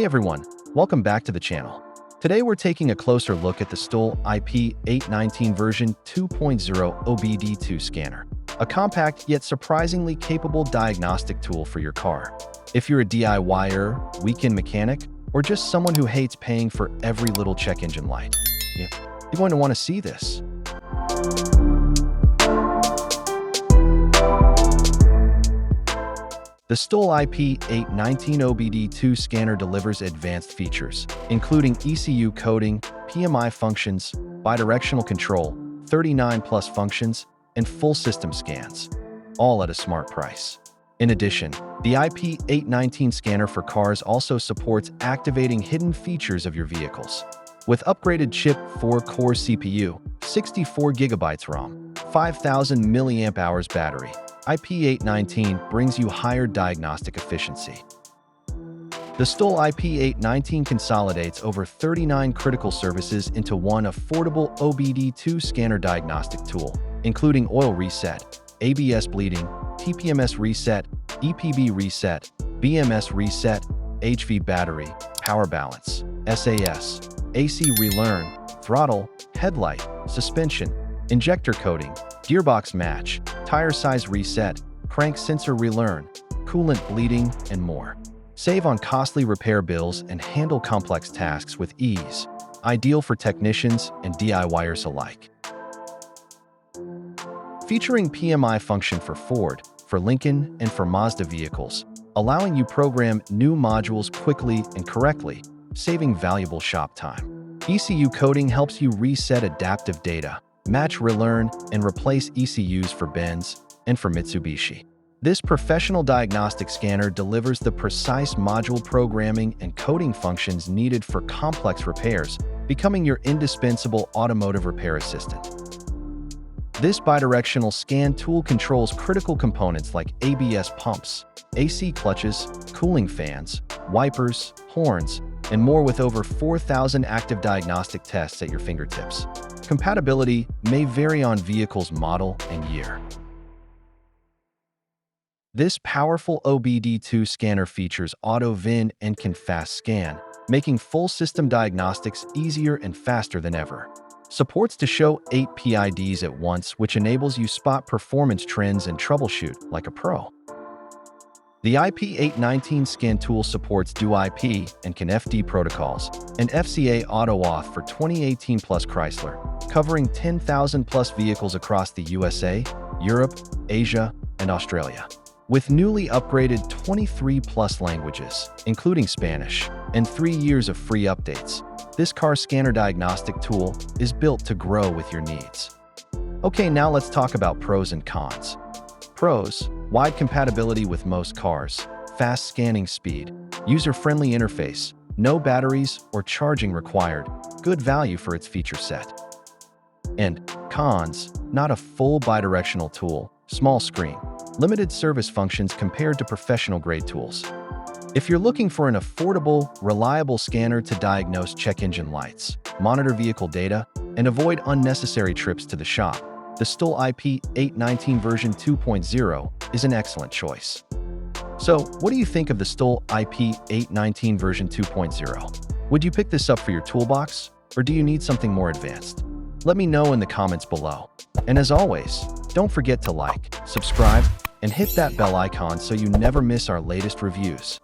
everyone, welcome back to the channel. Today we're taking a closer look at the XTOOL IP819 version 2.0 OBD2 scanner, a compact yet surprisingly capable diagnostic tool for your car. If you're a DIYer, weekend mechanic, or just someone who hates paying for every little check engine light, you're going to want to see this. The XTOOL IP819 OBD2 scanner delivers advanced features, including ECU coding, PMI functions, bidirectional control, 39+ functions, and full system scans, all at a smart price. In addition, the IP819 scanner for cars also supports activating hidden features of your vehicles. With upgraded chip 4-core CPU, 64 GB ROM, 5,000 mAh battery, IP819 brings you higher diagnostic efficiency. The XTOOL IP819 consolidates over 39 critical services into one affordable OBD2 scanner diagnostic tool, including oil reset, ABS bleeding, TPMS reset, EPB reset, BMS reset, HV battery, power balance, SAS, AC relearn, throttle, headlight, suspension, injector coating, gearbox match, tire size reset, crank sensor relearn, coolant bleeding, and more. Save on costly repair bills and handle complex tasks with ease, ideal for technicians and DIYers alike. Featuring PMI function for Ford, for Lincoln, and for Mazda vehicles, allowing you program new modules quickly and correctly, saving valuable shop time. ECU coding helps you reset adaptive data, match relearn, and replace ECUs for Benz and for Mitsubishi. This professional diagnostic scanner delivers the precise module programming and coding functions needed for complex repairs, becoming your indispensable automotive repair assistant. This bidirectional scan tool controls critical components like ABS pumps, AC clutches, cooling fans, wipers, horns, and more with over 4,000 active diagnostic tests at your fingertips. Compatibility may vary on vehicle's model and year. This powerful OBD2 scanner features auto-VIN and can fast scan, making full system diagnostics easier and faster than ever. Supports to show 8 PIDs at once, which enables you spot performance trends and troubleshoot like a pro. The IP819 scan tool supports DoIP and CAN-FD protocols and FCA AutoAuth for 2018 plus Chrysler, covering 10,000 plus vehicles across the USA, Europe, Asia, and Australia. With newly upgraded 23 plus languages, including Spanish, and 3 years of free updates, this car scanner diagnostic tool is built to grow with your needs. Okay, now let's talk about pros and cons. Pros: wide compatibility with most cars, fast scanning speed, user-friendly interface, no batteries or charging required, good value for its feature set. And cons: not a full bidirectional tool, small screen, limited service functions compared to professional-grade tools. If you're looking for an affordable, reliable scanner to diagnose check engine lights, monitor vehicle data, and avoid unnecessary trips to the shop, the XTOOL IP819 version 2.0 is an excellent choice. So, what do you think of the XTOOL IP819 version 2.0? Would you pick this up for your toolbox, or do you need something more advanced? Let me know in the comments below. And as always, don't forget to like, subscribe, and hit that bell icon so you never miss our latest reviews.